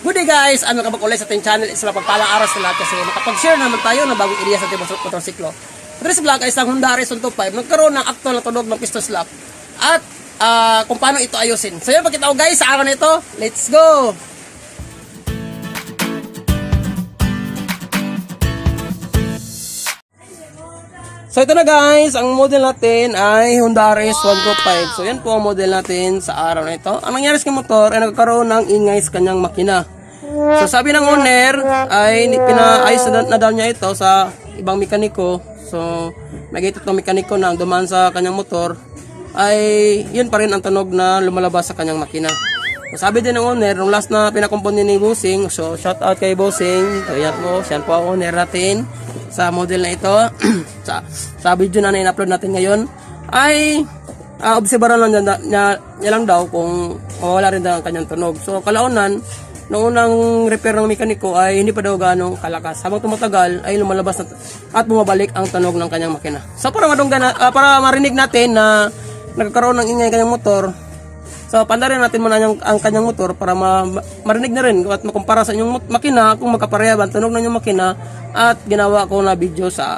Good day guys, ano ka ba ulit sa ating channel, isa mapagpalang araw sa lahat kasi nakapag-share naman tayo ng bagong ideya sa ating motorsiklo. Today's vlog ay isang Honda Horizon 25, nagkaroon ng aktual na tunog ng piston slap at kung paano ito ayusin. So yun, pakita ko guys sa araw na ito, let's go! So ito na guys, ang model natin ay Honda RS 125. So yan po ang model natin sa araw na ito. Ang nangyari sa motor ay nagkaroon ng ingay sa kanyang makina. So sabi ng owner ay pinaayos na daw niya ito sa ibang mekaniko. So nag-ito ng mekaniko na dumaan sa kanyang motor ay yun pa rin ang tunog na lumalabas sa kanyang makina. So sabi din ng owner, nung last na pinakumpuni ni Bossing, so shout out kay Bossing. So yan po, siya po ang owner natin sa model na ito. sa video na in-upload natin ngayon ay obserbaran lang niya lang daw kung mawala rin daw ang kanyang tunog. So kalaunan, nung unang repair ng mekaniko ay hindi pa daw ganong kalakas. Habang tumatagal ay lumalabas at bumabalik ang tunog ng kanyang makina. So para para marinig natin na nagkakaroon ng ingay kanyang motor, so pandarin natin muna ang kanyang motor para marinig na rin at makumpara sa inyong makina kung magkapareha ba ang tunog ng inyong makina at ginawa ko na video sa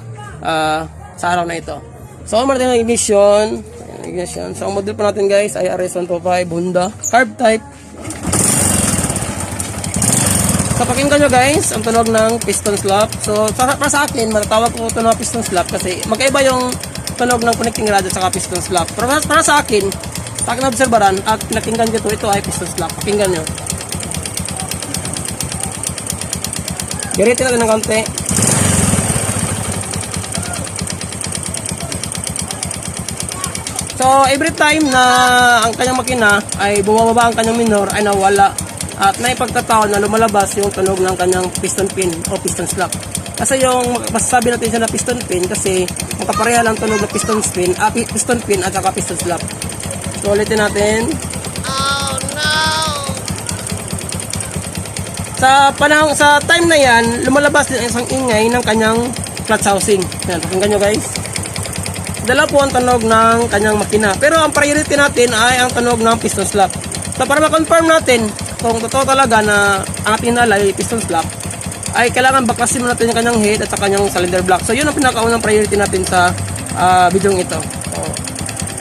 araw na ito. So ang natin ang ignition. So ang model pa natin guys ay RS125 Honda carb type. So pakinggan nyo guys ang tunog ng piston slap. So para sa akin matatawag ko ito na piston slap kasi magkaiba yung tunog ng connecting rod at saka piston slap. Pero para sa akin obserbaran at pinakinggan nyo ito ay piston slap. Pakinggan nyo. Garitin natin ng konti. So every time na ang kanyang makina ay bumababa ang kanyang minor ay nawala at naipagkataon na lumalabas yung tunog ng kanyang piston pin o piston slap. Kasi yung masasabi natin siya na piston pin kasi magkapareha lang tunog ng piston pin at saka piston slap. So ulitin natin. Oh no! Sa time na yan, lumalabas din ang isang ingay ng kanyang clutch housing. Yan, pakinggan nyo guys. Dala po ang tunog ng kanyang makina. Pero ang priority natin ay ang tunog ng piston slap. So para ma-confirm natin kung totoo talaga na ang ating nala ay piston slap, ay kailangan baklasin mo natin yung kanyang head at sa kanyang cylinder block. So yun ang pinakaunang priority natin sa video ito. So,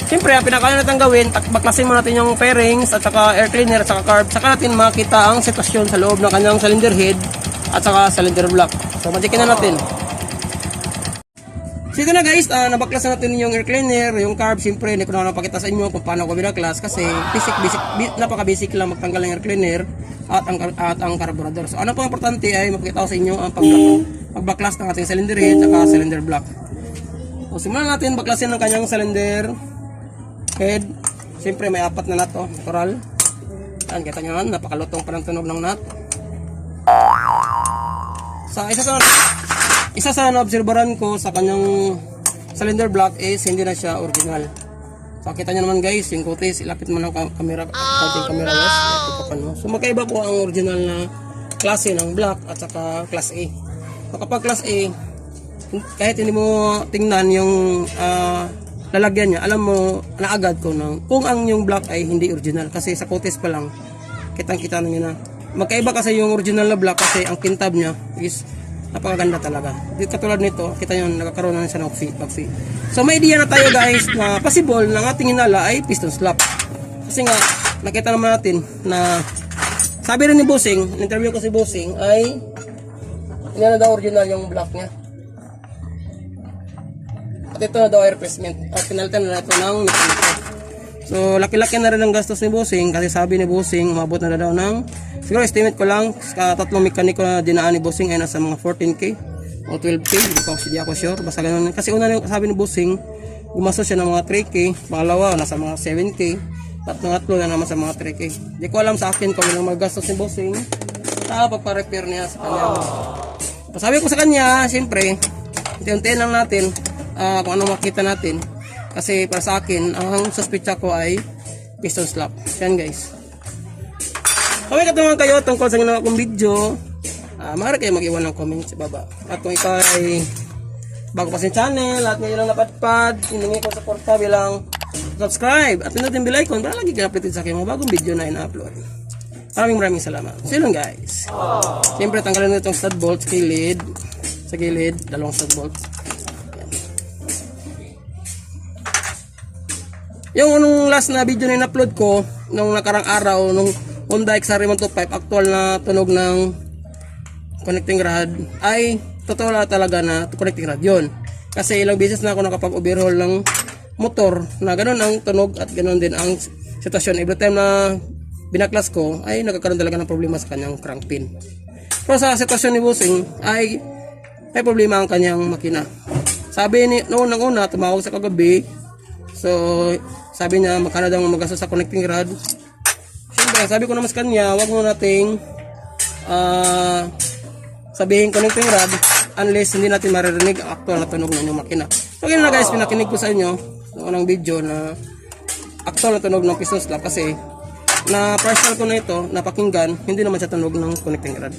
siyempre, ang pinakaunang natin gawin, baklasin mo natin yung fairings at saka air cleaner at saka carb. Saka natin makita ang sitwasyon sa loob ng kanyang cylinder head at saka cylinder block. So magikin na natin. So ito na guys, nabaklasan natin yung air cleaner, yung carb. Siyempre, hindi ko na napakita sa inyo kung paano ko binaklas kasi napaka-basic lang magtanggal ng air cleaner at ang carburetor. So ano po importante ay mapakita ko sa inyo ang pagbaklas ng ating cylinder head at cylinder block. So simulan natin baklasin ng kanyang cylinder head. Siyempre, may apat na nut to, natural. Yan, kita nyo naman, napakalutong pa ng tunog ng nut. So isa sa na-obserbaran ko sa kanyang cylinder block is hindi na siya original. So kita nyo naman guys, yung kutis, ilapit mo ng camera, camera lens. So magkaiba po ang original na klase ng block at saka class A. So kapag class A, kahit hindi mo tingnan yung lalagyan niya, alam mo na agad kung ang yung block ay hindi original kasi sa kutis pa lang kitang-kita nyo na. Magkaiba kasi yung original na block kasi ang kintab niya is napakaganda talaga. Dito katulad nito, kita nyo nagkakaroon na siya ng pag-fee. So may idea na tayo guys na possible na ating hinala ay piston slap. Kasi nga, nakita naman natin na sabi rin ni Bossing, interview ko si Bossing ay hindi na daw original yung block niya. At ito na daw ay replacement. At pinalitan na ito ng mekaniko. So laki-laki na rin ang gastos ni Bossing kasi sabi ni Bossing umabot na daw ng siguro estimate ko lang tatlong mekaniko na dinaan ni Bossing ay nasa mga 14k o 12k, hindi ako sure, basta ganun. Kasi una sabi ni Bossing gumastos siya ng mga 3k, pangalawa nasa mga 7k, tatlo na naman sa mga 3k. Hindi ko alam sa akin kung ilang magastos ni Bossing sa pagpa-repair niya sa kanya. Sabi ko sa kanya, siyempre unti-untiin lang natin kung ano makita natin kasi para sa akin ang suspetsa ko ay piston slap. Yan guys. Kung may katanungan kayo tungkol sa ginawa kong video, maaari kayo mag-iwan ng comment sa baba. At kung ikaw ay bago pa sa channel at ngayon lang napadpad, hiningi ko suporta bilang subscribe at pinutin bell icon para lagi kayo updated sa aking mga bagong video na ina-upload. Maraming salamat. So yun lang guys. Siyempre tanggalin mo itong stud bolt sa gilid. Sa gilid, dalawang stud bolts. Yung nung last na video na in-upload ko, nung nakarang araw, nung Honda XR 125, actual na tunog ng connecting rod, ay totoo na talaga na connecting rod yun. Kasi ilang beses na ako nakapag-overhaul ng motor na ganun ang tunog at ganun din ang sitwasyon. Every time na binaklas ko, ay nagkakaroon talaga ng problema sa kanyang crank pin. Pero sa sitwasyon ni Bossing, ay may problema ang kanyang makina. Sabi ni noon ng una, tumawag sa kagabi. So, sabi niya, magkano daw magastos sa connecting rod. Siyempre, sabi ko naman sa kanya, wag mo nating sabihin connecting rod unless hindi natin maririnig ang actual na tunog ng inyong makina. So, ganyan na guys, pinakinig ko sa inyo ng unang video na actual na tunog ng piston slap kasi na partial ko na ito, napakinggan, hindi naman siya tunog ng connecting rod.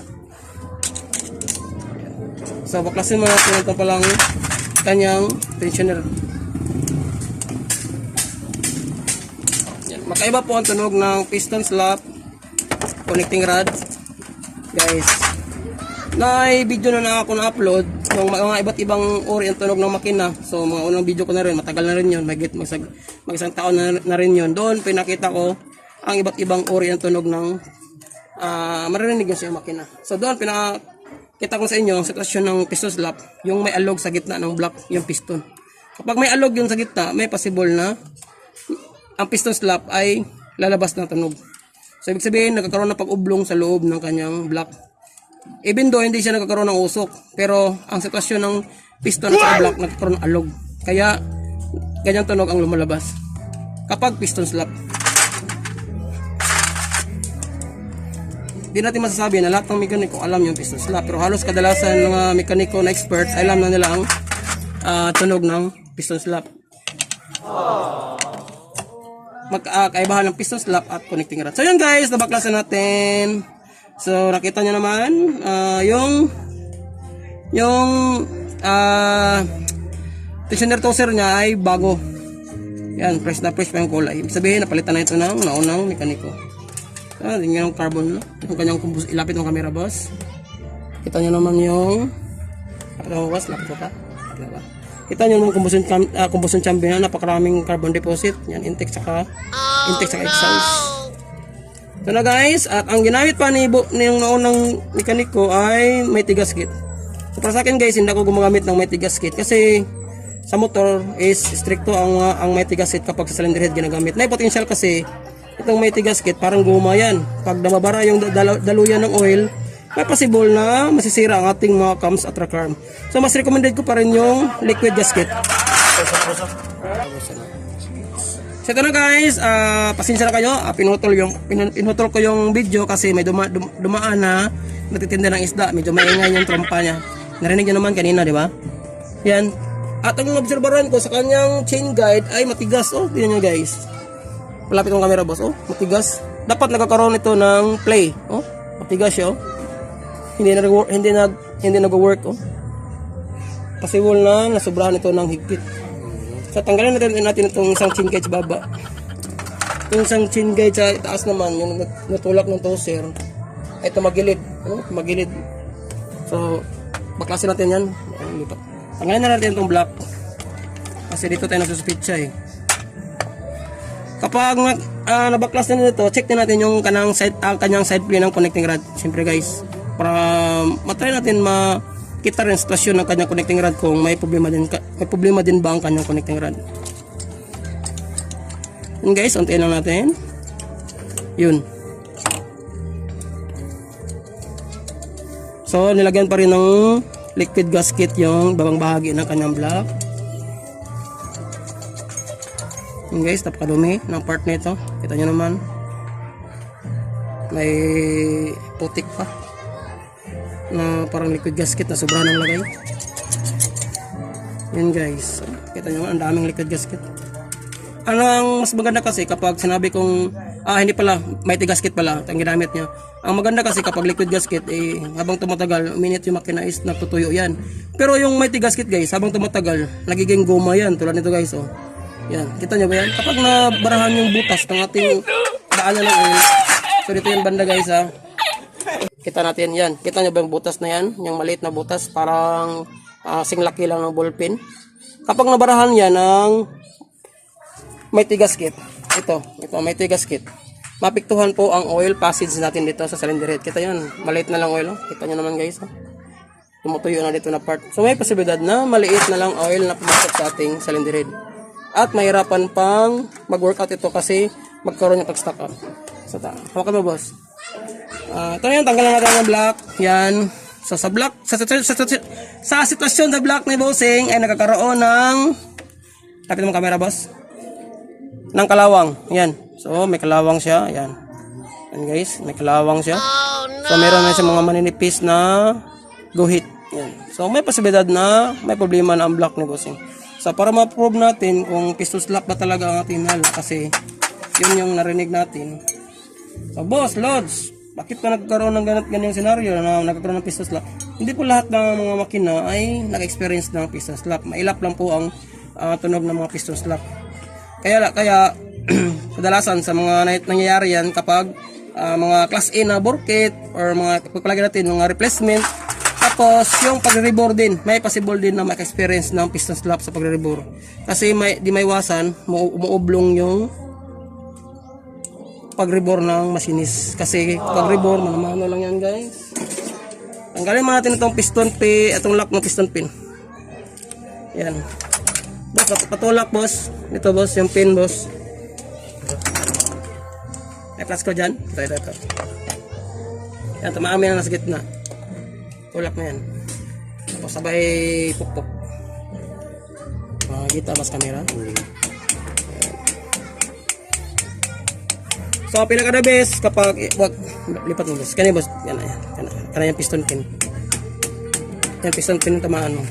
So, baklasin mo natin ito palang kanyang tensioner. Magkaiba po ang tunog ng piston slap connecting rod guys. May video na ako na-upload ng mga iba't ibang uri ang tunog ng makina. So mga unang video ko na rin, matagal na rin yun, mag isang taon na rin yun. Doon pinakita ko ang iba't ibang uri ang tunog ng maririnig yun sa makina. So doon pinakita ko sa inyo ang sitwasyon ng piston slap, yung may alog sa gitna ng block, yung piston. Kapag may alog yun sa gitna, may possible na ang piston slap ay lalabas na tunog. So ibig sabihin nagkakaroon ng pag-ublong sa loob ng kanyang block. Even though hindi siya nagkakaroon ng usok, pero ang sitwasyon ng piston at block nagkakaroon ng alog. Kaya ganyang tunog ang lumalabas kapag piston slap. Hindi natin masasabi na lahat ng mekaniko alam yung piston slap, pero halos kadalasan ng mga mekaniko na experts ay alam na nila ang tunog ng piston slap. Magkaibahan ng piston slap at connecting rod. So yun guys, nabaklasan natin. So nakita nyo naman yung tensioner tosser niya ay bago. Yan, fresh na fresh pa yung kulay. Ibig sabihin napalitan na ito ng naunang mekaniko. So yung carbon, yung kanyang ilapit ng camera boss. Kita nyo naman yung lapit ko pa. Kita nyo naman combustion chamber na napakaraming carbon deposit. Yan, intake saka exhaust. So na guys, at ang ginamit pa ng naunang mekaniko ay mighty gasket. So para sa akin guys, hindi ako gumagamit ng mighty gasket kasi sa motor is stricto ang mighty gasket kapag sa cylinder head ginagamit. May potential kasi itong mighty gasket parang guma yan. Pag namabara yung daluyan ng oil, may possible na masisira ang ating mga cams at rack arm. So mas recommended ko pa rin yung liquid gasket. So ito na guys, pasensya na kayo, pinutol ko yung video kasi may dumaan na nagtitinda ng isda, medyo maingay yung trompa niya. Narinig nyo naman kanina, di ba? Yan. At ang obserbaran ko sa kanyang chain guide ay matigas. Oh, tingnan nyo guys. Malapit ng camera boss, oh, matigas. Dapat nagkakaroon ito ng play. Oh, matigas siya, oh. Hindi nag-work, oh. Possible na nasobrahan ito ng higpit. So tanggalin natin itong isang chain gauge baba. Yung isang chain gauge sa itaas naman, yung natulak ng toser, ay tumagilid. Ano? Tumagilid. So, baklasin natin yan. Tanggalin na natin itong block. Kasi dito tayo nagsuspitsa eh. Kapag nabaklas na nito, check din natin yung kanyang side plane ng connecting rod. Siyempre guys, para matry natin kita rin sitwasyon ng kanyang connecting rod kung may problema din ba ang kanyang connecting rod. Yun guys, untiin lang natin. Yun. So nilagyan pa rin ng liquid gasket yung babang bahagi ng kanyang block. Yun guys, napakadumi ng part nito. Kita nyo naman, may putik pa na parang liquid gasket na sobrahan ng lagay. Yun guys, kita nyo ang daming liquid gasket. Ano ang mas maganda kasi kapag sinabi kong hindi pala, mighty gasket pala ang ginamit niya. Ang maganda kasi kapag liquid gasket habang tumatagal, minute yung makina is natutuyo yan. Pero yung mighty gasket guys, habang tumatagal nagiging goma yan, tulad nito guys, oh. Yan, kita nyo ba yan? Kapag nabarahan yung butas ng ating daanan ng oil, So dito yung banda guys ha. Kita natin yan. Kita nyo ba yung butas na yan? Yung maliit na butas. Parang singlaki lang ng ballpen. Kapag nabarahan yan ng may tigaskit. Ito may tigaskit. Mapiktuhan po ang oil passage natin dito sa cylinder head. Kita yan. Maliit na lang oil. Oh. Kita nyo naman guys. Ha? Tumutuyo na dito na part. So may posibilidad na maliit na lang oil na pumasok sa ating cylinder head. At mahirapan pang mag-workout ito kasi magkaroon yung pag-stock up. So hawakan mo boss. Ito na yun. Tanggalan natin ang block. Yan. So sa block, sa sitwasyon sa block ni bossing ay nagkakaroon ng, tapit mo camera boss, ng kalawang. Yan. So may kalawang siya. Yan. Yan guys, may kalawang siya. So meron na siya mga maninipis na guhit. Yan. So may posibilidad na may problema na ang block ni bossing. So para ma-prove natin kung piston slap ba talaga ang ating hinala, kasi yun yung narinig natin. So boss, loads, bakit ka nagkaroon ng ganyang senaryo na nagkaroon ng piston slap? Hindi po lahat ng mga makina ay nag-experience ng piston slap. Mailap lang po ang tunog ng mga piston slap. Kaya kadalasan sa mga nangyayari yan kapag mga class A na bore kit or mga pagpalagay natin mga replacement. Tapos yung pagre-rebore din, may possible din na maka-experience ng piston slap sa pagre-rebore. Kasi di maiwasan, umuublong yung pag-rebore ng machinis. Kasi pag-rebore, manamano lang yan guys. Tanggalin mo natin itong piston pin, itong lock ng piston pin. Yan. Boss, patulak boss. Ito boss, yung pin boss. May plus ko dyan. Ito. Yan, tumaamin na nasa gitna. Tulak na yan. Tapos sabay pukpok. Makikita mas camera. So pinaka the best kapag wag lipat mo boss. Kani boss, yan ayan. Kana yung piston pin. Yan piston pin tamaan mo.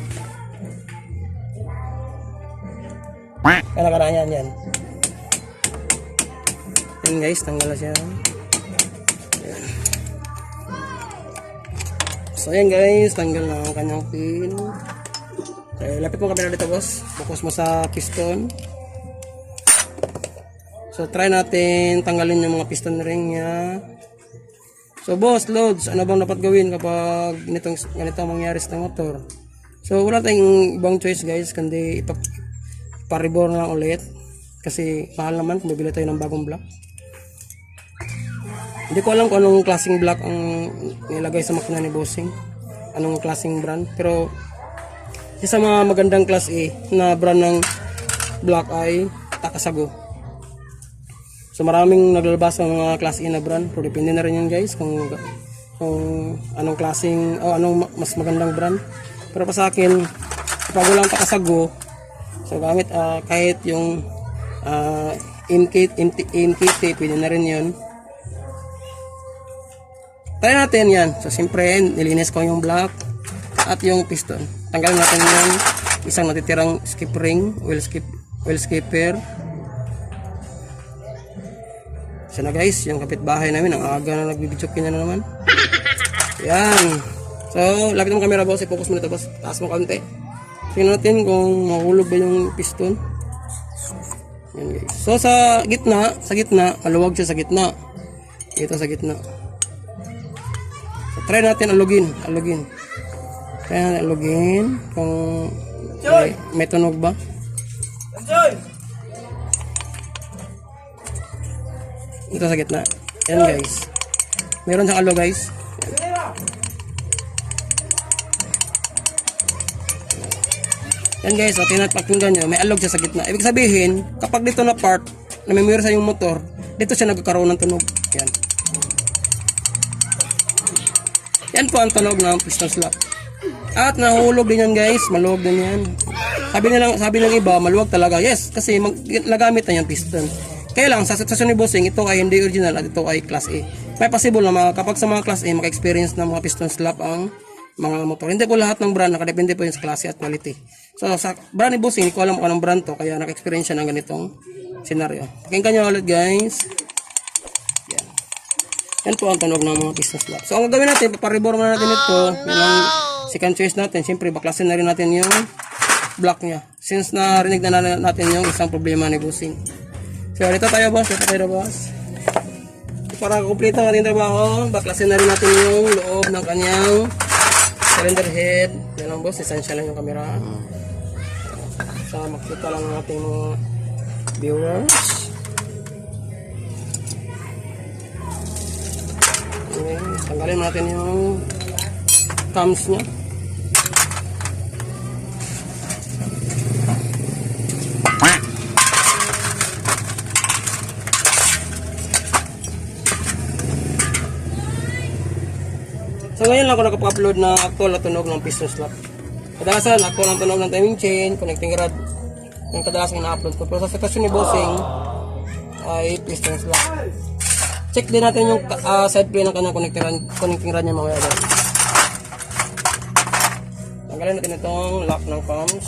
Kana yan. Yan guys, tanggal na siya. Ayan. So yan guys, tanggal na ang kanyang pin. Okay, lapit mo kamera dito boss. Focus mo sa piston. So try natin tanggalin yung mga piston ring niya. So boss, loads, ano bang dapat gawin kapag ganito mangyari sa motor? So wala tayong ibang choice guys, kundi ipa-rebore na lang ulit. Kasi mahal naman kung bibili tayo ng bagong block. Hindi ko alam kung anong klaseng block ang nilagay sa makina ni bossing. Anong klaseng brand. Pero isa sa mga magandang class A na brand ng block ay Takasago. So maraming naglalabas ng mga class A na brand, pero depende na rin yun guys kung anong klaseng o anong mas magandang brand. Pero pa sa akin, kapag walang Takasago, so gamit kahit yung MKT, pwede na rin yun. Try natin yan. So siyempre, nilinis ko yung block at yung piston. Tanggalin natin yung isang natitirang skip ring, oil skipper. So na guys, yung kapitbahay namin, ang aga na nagbibidyokin na naman. Yan. So, lapit mo camera boss, i-focus mo nito boss. Taas mo konti. Tingnan natin kung mahulog ba yung piston. Yan guys. So sa gitna, maluwag siya sa gitna. Ito sa gitna. So try natin alugin. Try natin alugin kung may tunog ba. Ito sa gitna. Yan guys. Meron siyang alog guys. Yan guys, so tinatpakinggan nyo, may alog siya sa gitna. Ibig sabihin, kapag dito na part, namimira sa yung motor, dito siya nagkakaroon ng tunog. Yan. Yan po ang tunog ng piston slap. At nahulog din yan guys, maluwag din yan. Sabi ng iba, maluwag talaga. Yes, kasi nagamit na yan piston. Kaya lang, sa sitwasyon ni bossing, ito ay hindi original at ito ay class A. May possible na kapag sa mga class A, maka-experience ng mga piston slap ang mga motor. Hindi po lahat ng brand, nakadepende po yun sa klase at quality. So sa brand ni bossing, hindi ko alam kung anong brand to, kaya naka-experience siya ng ganitong senaryo. Pakinggan nyo ulit guys. Yan. Yan po ang tunog ng mga piston slap. So ang gagawin natin, paparebore muna natin ito. Yan ang second choice natin. Siyempre, baklasin na rin natin yung block niya. Since narinig na natin yung isang problema ni bossing. So dito tayo boss. para kumpleto ang ating trabaho, baklasin na rin natin yung loob ng kanyang cylinder head. Yan lang boss, essential lang yung camera. So makita lang ng ating mga viewers. Okay, tanggalin natin yung cams nya. So ngayon lang ako nakapag-upload na actual na tunog ng piston slot. Kadalasan actual ang tunog ng timing chain, connecting rod, yung kadalasan ina-upload ko. Pero sa sitwasyon ni bossing ay piston slot. Check din natin yung side play ng kanyang connecting rod niya mamaya guys. Tanggalin natin itong lock ng cams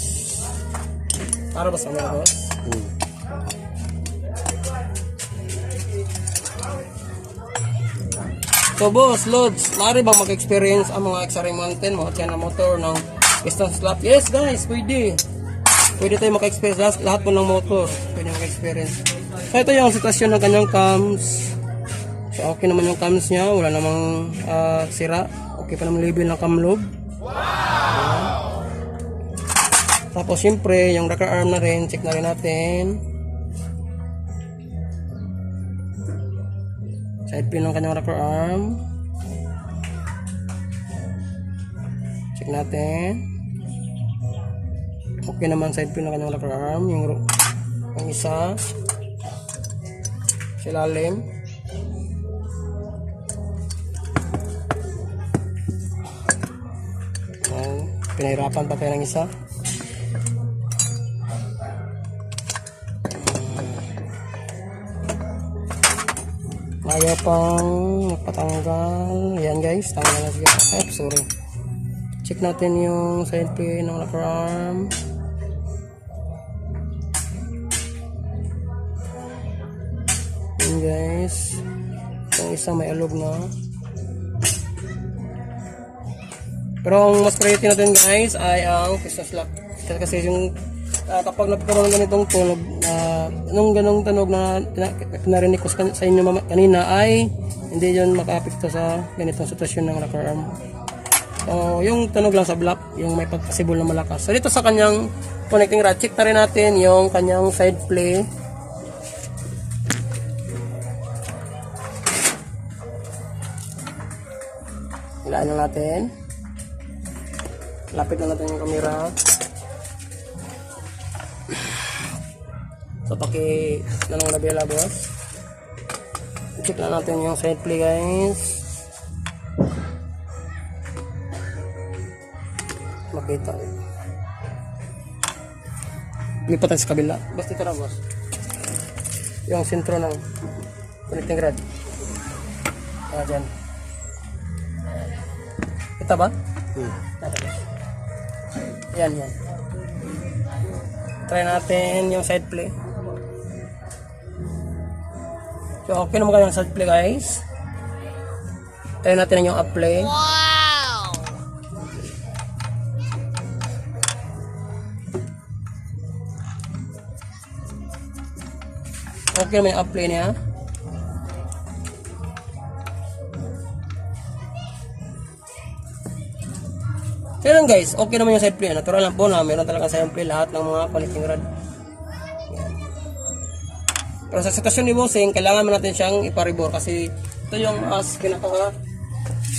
para ba sa mga boss. So boss, loads, maaari bang mag-experience ang mga XRA Mountain, mga tiyan na motor ng piston slot? Yes guys, pwede. Pwede tayo maka-experience lahat po ng motor. Pwede maka-experience. So ito yung sitwasyon ng kanyang cams. So okay naman yung cams niya, wala namang sira. Okay pa naman label ng cam lobe. Tapos syempre, yung rocker arm na rin, check na rin natin. Side pin ng kanyang rocker arm. Check natin. Okay naman side pin ng kanyang rocker arm. Yung isa. Silalim. Pinahirapan pa tayo ng isa. Ayaw pang magpatanggal. Yan guys, tanggal na siya. Sorry. Check natin yung side pin ng rocker arm. Yan guys. Yung isa may alog na. Pero ang mas priority natin guys ay ang piston slot. Kasi yung kapag nagkaroon ng ganitong tunog, anong ganong tunog na narinig ko sa inyo kanina ay hindi yun maka-apekto sa ganitong sitwasyon ng rocker arm. So, yung tunog lang sa block, yung may pagkasibol na malakas. So, dito sa kanyang connecting rod, check na rin natin yung kanyang side play. Hilaan na natin. Lapit na natin yung camera. So, nanong nabila boss. Check lang natin yung side play guys. Makita. Lipat tayo sa kabila. Basta ito na boss. Yung sentro ng connecting rod. Dyan. Kita ba? Yan. Try natin yung side play. So okay naman yung side play guys. Try natin yung up play. Wow! Okay naman yung up play niya. So yun guys, okay naman yung side play. Natural lang po na meron talaga side play lahat ng mga connecting rod. Pero sa sitwasyon ni bossing, kailangan natin siyang iparibor kasi ito yung mas pinaka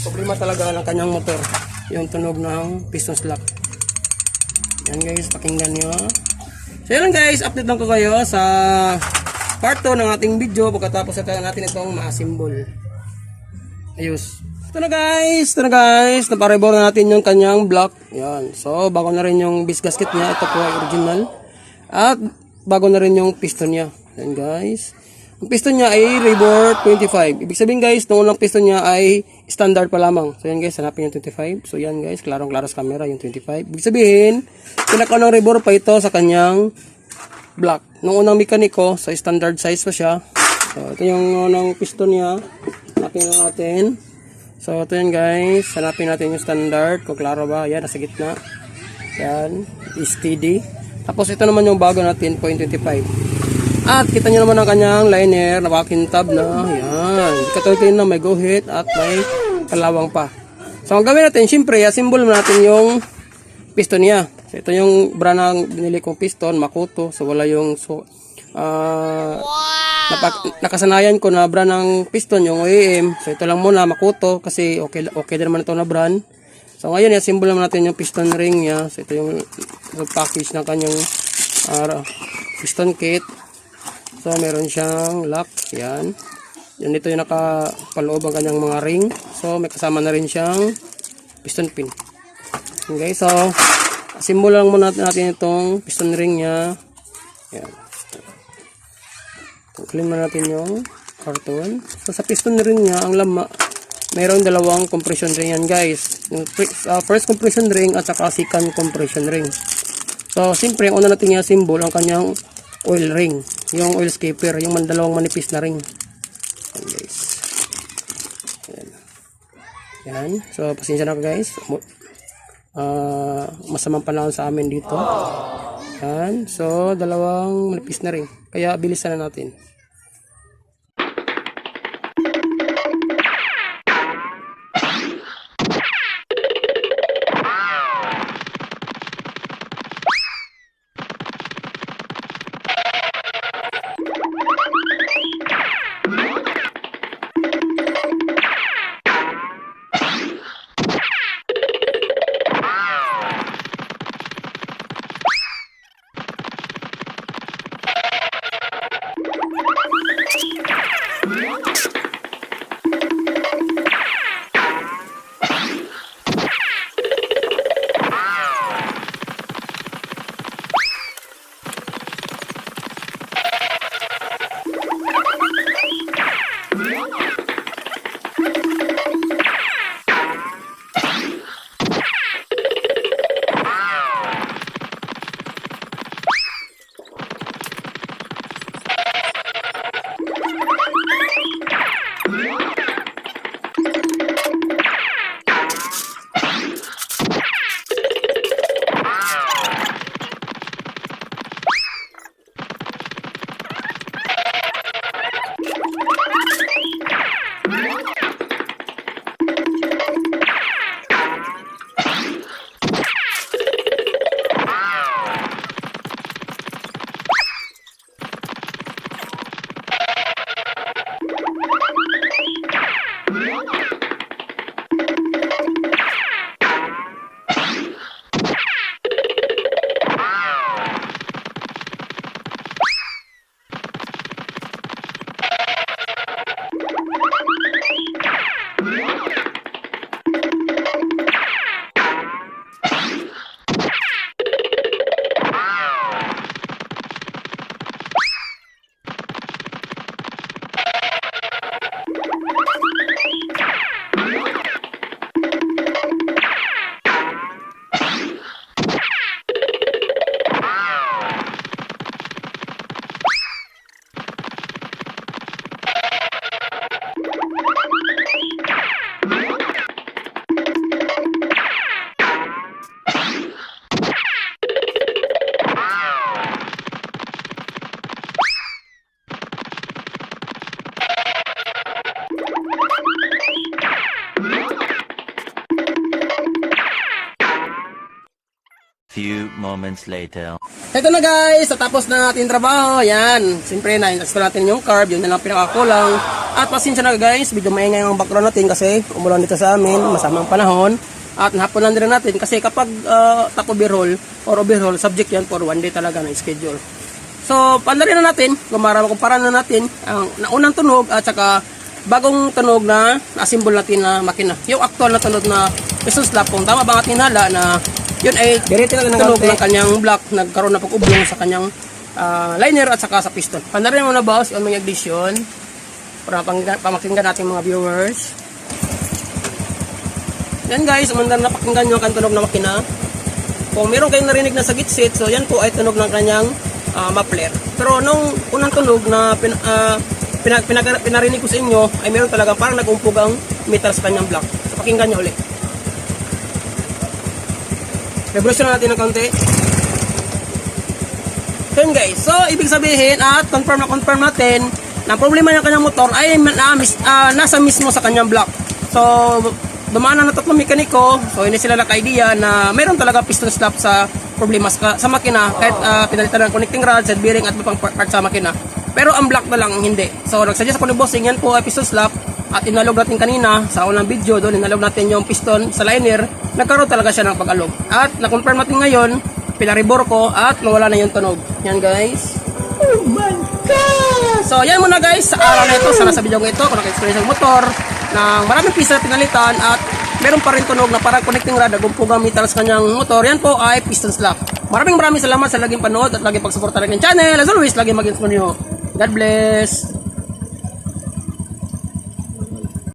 problema talaga ng kanyang motor, yung tunog ng piston slot. Yan guys, pakinggan nyo. So yun guys, update lang ko kayo sa part 2 ng ating video pagkatapos natin itong ma-assemble. Ayos. Ito na guys, naparibor na natin yung kanyang block. Yan. So, bago na rin yung base gasket niya. Ito po ay original. At, bago na rin yung piston niya. Yan guys. Ang piston niya ay Rebor 25. Ibig sabihin guys, nung unang piston niya ay standard pa lamang. So, yan guys, hanapin yung 25. So, yan guys, klarong-klaro sa camera yung 25. Ibig sabihin, pinaka-unang Rebor pa ito sa kanyang block. Nung unang mekaniko, sa standard size pa siya. So, ito yung unang piston niya. Hanapin natin. So, ito yan guys. Hanapin natin yung standard. Kung klaro ba. Yan, nasa gitna. Yan. Steady. Tapos, ito naman yung bago natin, 0.25. At kita nyo naman ang kanyang liner na pakintab na. Yan. Katulad kayo na may guhit at may kalawang pa. So ang gawin natin, syempre, asimbol natin yung piston niya. So ito yung brand ng binili kong piston, Makoto. So wala yung nakasanayan ko na brand ng piston, yung OEM. So ito lang muna, Makoto, kasi okay din naman ito na brand. So ngayon, asimbol naman natin yung piston ring niya. So ito yung package ng kanyang piston kit. So meron siyang lock, yan. Yan dito yung nakapaloob ang kanyang mga ring. So may kasama na rin siyang piston pin. Okay, so asimbol lang muna natin itong piston ring niya. Yan. Clean na natin yung karton. So sa piston ring niya, ang lama, mayroong dalawang compression ring yan, guys. Yung first compression ring at saka second compression ring. So siyempre, ang una natin i-assemble ang kanyang oil ring, yung oil skipper, yung dalawang manipis na ring. Yan, guys. Yan. So pasensya na guys. Masamang panahon sa amin dito. Yan. So dalawang manipis na ring. Kaya bilisan na natin. Few moments later. Ito na guys, natapos na natin trabaho. Yan, siyempre na-install natin yung carb, yun na lang pinakakulang. At pasensya na guys, medyo maingay ang background natin kasi umulan dito sa amin, masamang panahon. At nahaponan din natin kasi kapag top overhaul or overhaul, subject yan for one day talaga na schedule. So, pandarin na natin, kumpara na natin ang naunang tunog at saka bagong tunog na na-assemble natin na makina. Yung actual na tunog na piston slap, kung tama ba ang ating hala na yun ay tunog ng kanyang block, nagkaroon na pag-ublong sa kanyang liner at saka sa piston. Pandarin mo na boss, yung mga ignition para pamakinggan natin mga viewers. Yan guys, umandar na pakinggan nyo ang tunog na makina. Kung meron kayong narinig na sa gitsit, so yan po ay tunog ng kanyang muffler. Pero nung unang tunog na pinarinig ko sa inyo, ay meron talaga parang nag-umpog ang metal sa kanyang block. So pakinggan nyo ulit. Revolution na natin ng konti. So yun guys, so ibig sabihin at confirm natin na ang problema ng kanyang motor ay nasa mismo sa kanyang block. So dumaan na tatlong mekaniko, so hindi sila naka-idea na mayroon talaga piston slap sa problema sa makina kahit pinalitan ng connecting rod, side bearing at ibang part sa makina. Pero ang block na lang hindi. So nagsuggest ako ni bossing, yan po ay piston slap at inalog natin kanina sa unang video doon, inalog natin yung piston sa liner, nagkaroon talaga siya ng pag-alog. At na-confirm natin ngayon, pinaribor ko at nawala na yung tunog. Yan guys. Oh my God! So yan muna guys sa araw na ito. Sana sa video ito kung naka-experience ng motor ng maraming piece na pinalitan at meron pa rin tunog na parang connecting rod na gumpugang metal sa kanyang motor. Yan po ay piston slap. Maraming salamat sa laging panood at laging pagsuporta ng channel. As always, laging mag-inspire nyo. God bless!